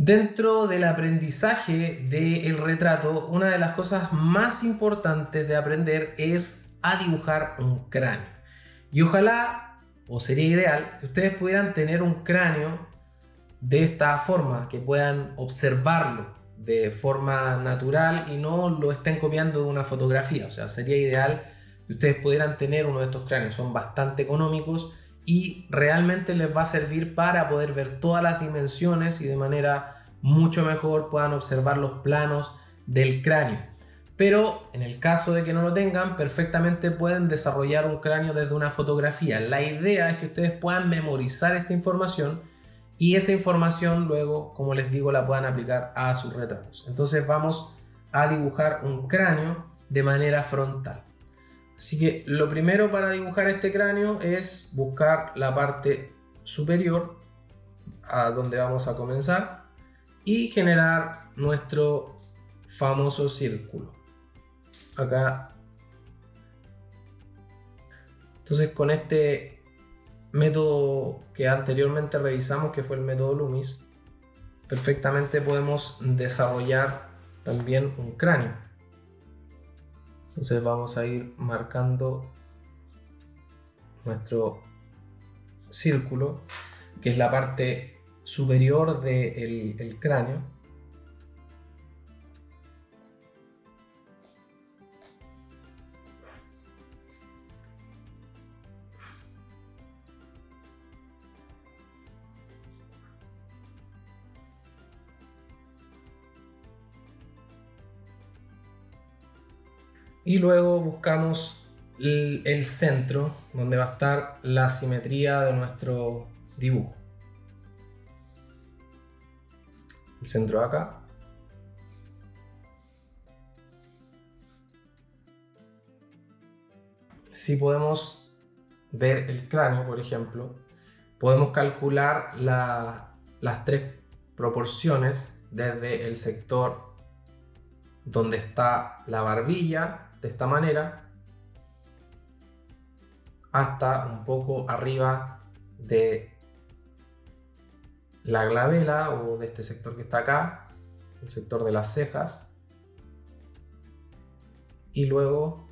Dentro del aprendizaje del retrato, una de las cosas más importantes de aprender es a dibujar un cráneo. Y ojalá, o sería ideal, que ustedes pudieran tener un cráneo de esta forma, que puedan observarlo de forma natural y no lo estén copiando de una fotografía. O sea, sería ideal que ustedes pudieran tener uno de estos cráneos. Son bastante económicos y realmente les va a servir para poder ver todas las dimensiones y de manera mucho mejor puedan observar los planos del cráneo. Pero en el caso de que no lo tengan, perfectamente pueden desarrollar un cráneo desde una fotografía. La idea es que ustedes puedan memorizar esta información y esa información luego, como les digo, la puedan aplicar a sus retratos. Entonces vamos a dibujar un cráneo de manera frontal. Así que lo primero para dibujar este cráneo es buscar la parte superior, a donde vamos a comenzar, y generar nuestro famoso círculo. Acá. Entonces con este método que anteriormente revisamos, que fue el método Loomis, perfectamente podemos desarrollar también un cráneo. Entonces vamos a ir marcando nuestro círculo, que es la parte superior del cráneo. Y luego buscamos el centro, donde va a estar la simetría de nuestro dibujo. El centro de acá. Si podemos ver el cráneo, por ejemplo, podemos calcular las tres proporciones desde el sector donde está la barbilla, de esta manera, hasta un poco arriba de la glabela o de este sector que está acá, el sector de las cejas, y luego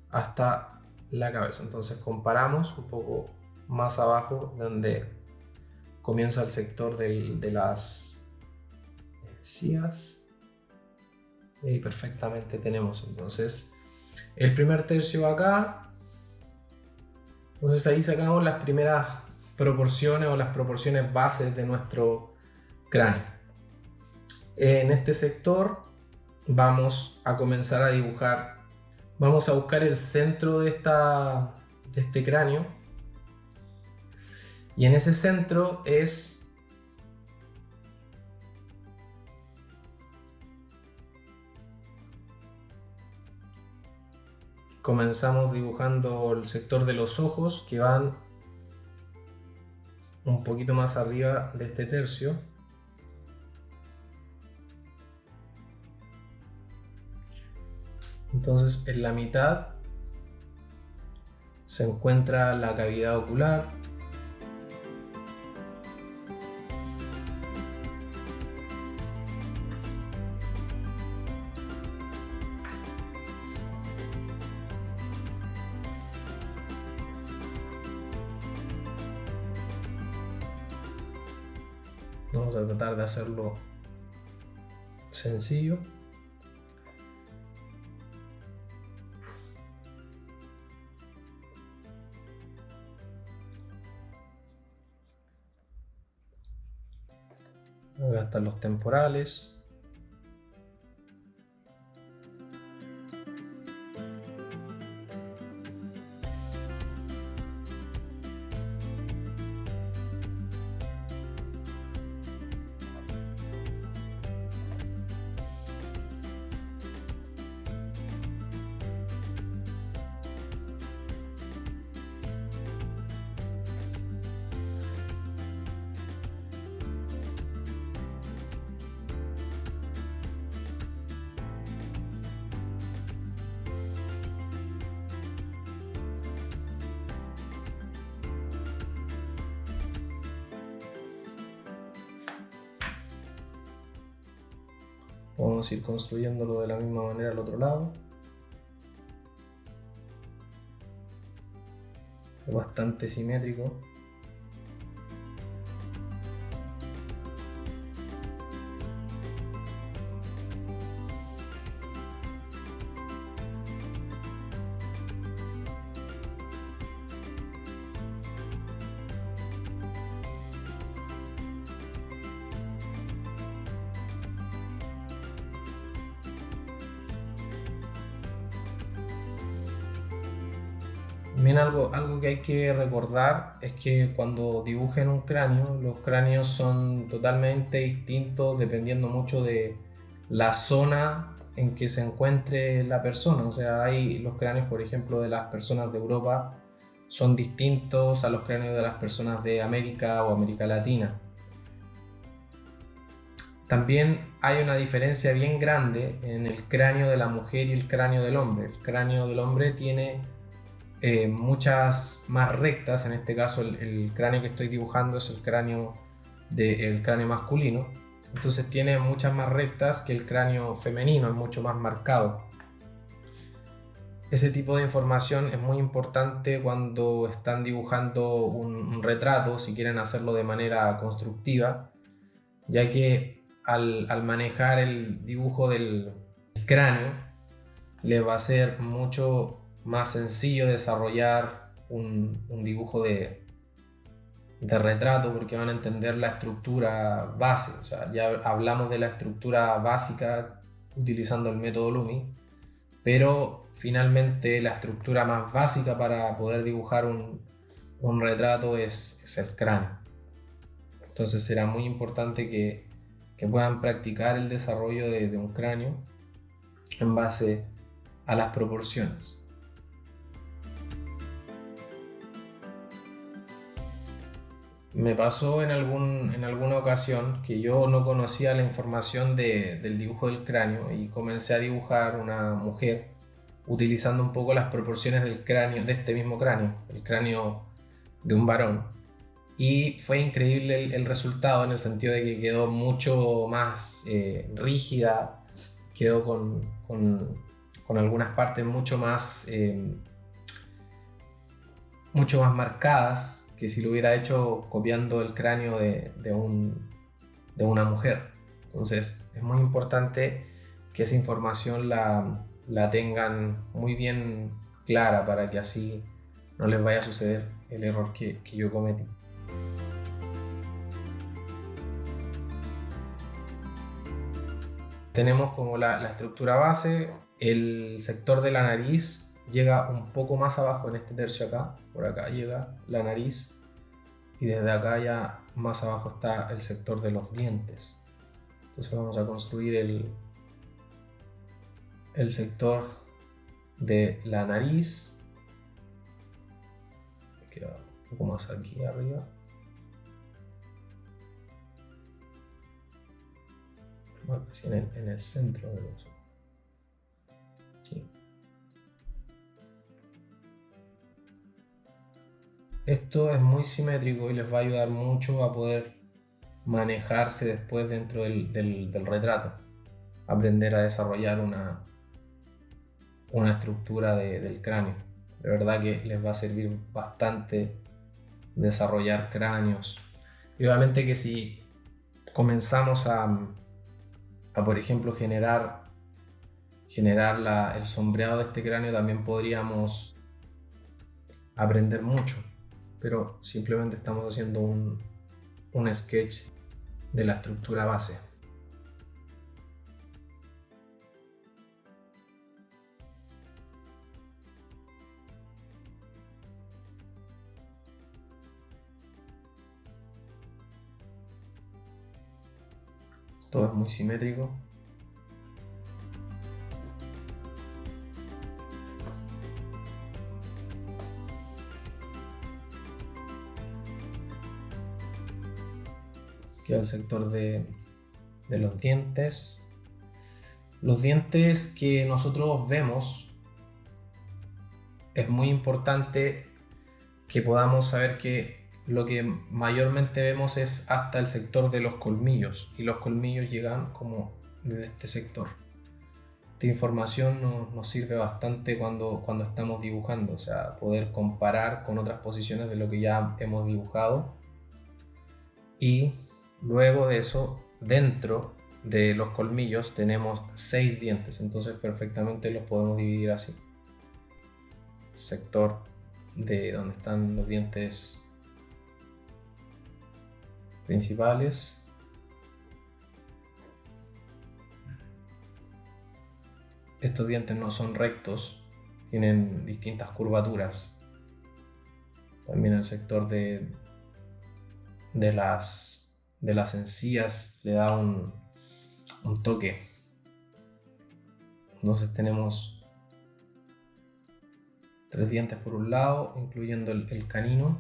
hasta la cabeza. Entonces comparamos un poco más abajo donde comienza el sector de las encías. Y perfectamente tenemos entonces el primer tercio acá. Entonces ahí sacamos las primeras proporciones o las proporciones bases de nuestro cráneo. En este sector vamos a comenzar a dibujar. Vamos a buscar el centro de este cráneo. Y en ese centro comenzamos dibujando el sector de los ojos, que van un poquito más arriba de este tercio. Entonces en la mitad se encuentra la cavidad ocular. Vamos a tratar de hacerlo sencillo. Acá están los temporales. Vamos a ir construyéndolo de la misma manera al otro lado. Es bastante simétrico. También algo que hay que recordar es que cuando dibujen un cráneo, los cráneos son totalmente distintos dependiendo mucho de la zona en que se encuentre la persona. O sea, hay los cráneos, por ejemplo, de las personas de Europa son distintos a los cráneos de las personas de América o América Latina. También hay una diferencia bien grande en el cráneo de la mujer y el cráneo del hombre. El cráneo del hombre tiene muchas más rectas. En este caso el cráneo que estoy dibujando es el cráneo masculino, entonces tiene muchas más rectas que el cráneo femenino, es mucho más marcado. Ese tipo de información es muy importante cuando están dibujando un retrato, si quieren hacerlo de manera constructiva, ya que al manejar el dibujo del cráneo les va a ser mucho más sencillo desarrollar un dibujo de retrato, porque van a entender la estructura base. O sea, ya hablamos de la estructura básica utilizando el método Lumi, pero finalmente la estructura más básica para poder dibujar un retrato es el cráneo. Entonces será muy importante que puedan practicar el desarrollo de un cráneo en base a las proporciones. Me pasó en alguna ocasión que yo no conocía la información del dibujo del cráneo y comencé a dibujar una mujer utilizando un poco las proporciones del cráneo, de este mismo cráneo, el cráneo de un varón. Y fue increíble el resultado, en el sentido de que quedó mucho más rígida, quedó con algunas partes mucho más marcadas que si lo hubiera hecho copiando el cráneo de una mujer. Entonces es muy importante que esa información la tengan muy bien clara para que así no les vaya a suceder el error que yo cometí. Tenemos como la estructura base, el sector de la nariz llega un poco más abajo en este tercio acá, por acá llega la nariz y desde acá ya más abajo está el sector de los dientes. Entonces vamos a construir el sector de la nariz, que queda un poco más aquí arriba. Así en el centro del ojo. Sí. Esto es muy simétrico y les va a ayudar mucho a poder manejarse después dentro del retrato. Aprender a desarrollar una estructura del cráneo. De verdad que les va a servir bastante desarrollar cráneos. Y obviamente que si comenzamos a por ejemplo, generar el sombreado de este cráneo, también podríamos aprender mucho, pero simplemente estamos haciendo un sketch de la estructura base. Todo es muy simétrico. Queda el sector de los dientes. Los dientes que nosotros vemos, es muy importante que podamos saber que lo que mayormente vemos es hasta el sector de los colmillos, y los colmillos llegan como desde este sector. Esta información nos sirve bastante cuando estamos dibujando, o sea, poder comparar con otras posiciones de lo que ya hemos dibujado. Y luego de eso, dentro de los colmillos tenemos 6 dientes, entonces perfectamente los podemos dividir así. Sector de donde están los dientes principales. Estos dientes no son rectos, tienen distintas curvaturas. También el sector de las encías le da un toque. Entonces tenemos 3 dientes por un lado, incluyendo el canino.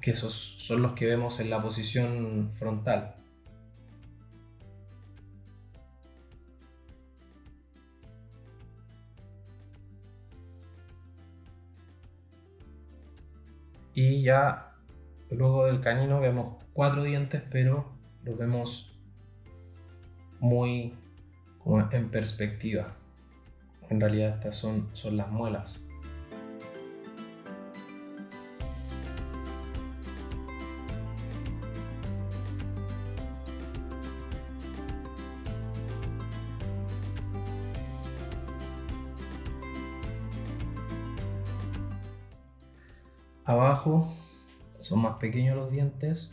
Que esos son los que vemos en la posición frontal. Y ya luego del canino vemos 4 dientes, pero los vemos muy como en perspectiva. En realidad estas son las muelas. Abajo son más pequeños los dientes.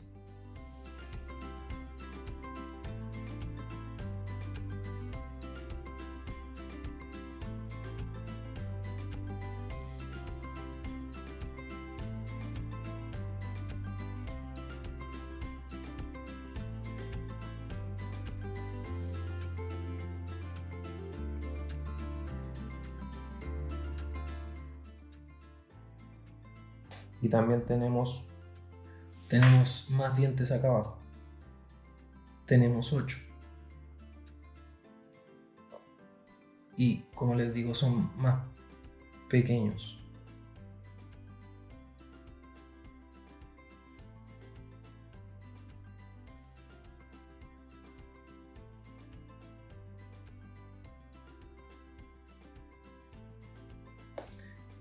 Y también tenemos más dientes acá abajo. Tenemos 8. Y como les digo, son más pequeños.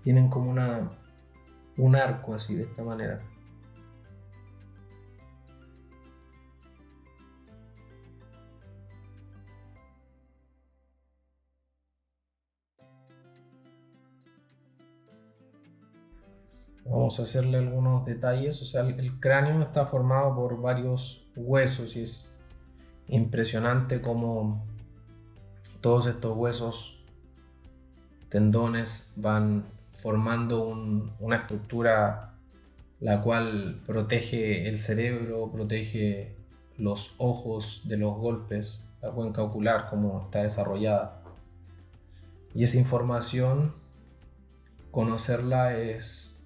Tienen como un arco así, de esta manera. Vamos a hacerle algunos detalles. O sea, el cráneo está formado por varios huesos y es impresionante cómo todos estos huesos, tendones, van formando una estructura la cual protege el cerebro, protege los ojos de los golpes, la cuenca ocular, como está desarrollada. Y esa información, conocerla es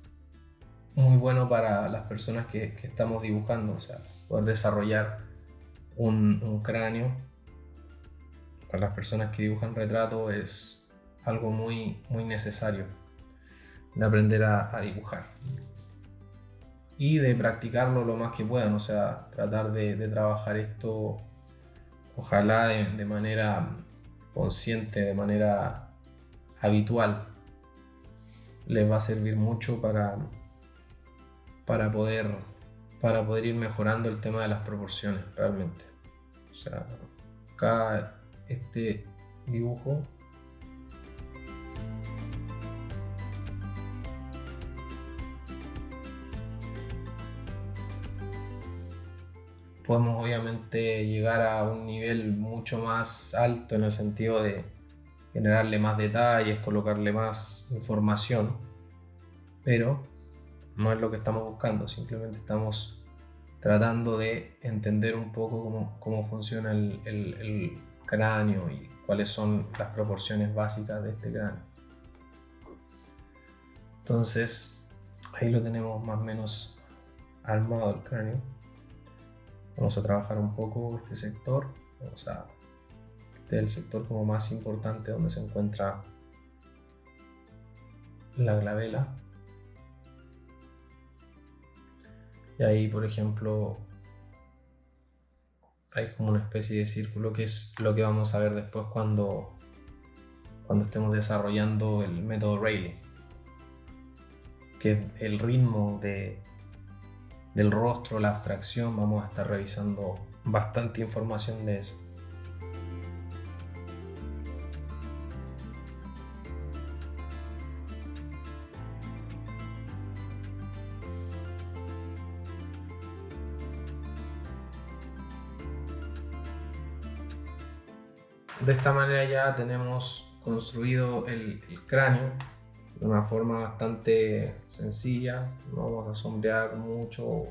muy bueno para las personas que estamos dibujando, o sea, poder desarrollar un cráneo. Para las personas que dibujan retrato es algo muy, muy necesario de aprender a dibujar y de practicarlo lo más que puedan, o sea, tratar de trabajar esto, ojalá de manera consciente, de manera habitual. Les va a servir mucho para poder ir mejorando el tema de las proporciones realmente. O sea, acá este dibujo podemos obviamente llegar a un nivel mucho más alto en el sentido de generarle más detalles, colocarle más información, pero no es lo que estamos buscando, simplemente estamos tratando de entender un poco cómo funciona el cráneo y cuáles son las proporciones básicas de este cráneo. Entonces ahí lo tenemos más o menos armado el cráneo. Vamos a trabajar un poco este sector. Este es el sector como más importante, donde se encuentra la glabela. Y ahí, por ejemplo, hay como una especie de círculo que es lo que vamos a ver después cuando estemos desarrollando el método Rayleigh, que es el ritmo del rostro, la abstracción. Vamos a estar revisando bastante información de eso. De esta manera ya tenemos construido el cráneo de una forma bastante sencilla. No vamos a sombrear mucho,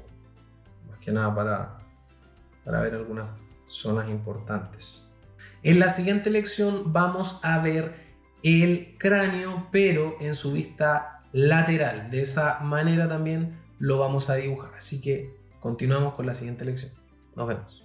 más que nada para ver algunas zonas importantes. En la siguiente lección vamos a ver el cráneo, pero en su vista lateral. De esa manera también lo vamos a dibujar. Así que continuamos con la siguiente lección. Nos vemos.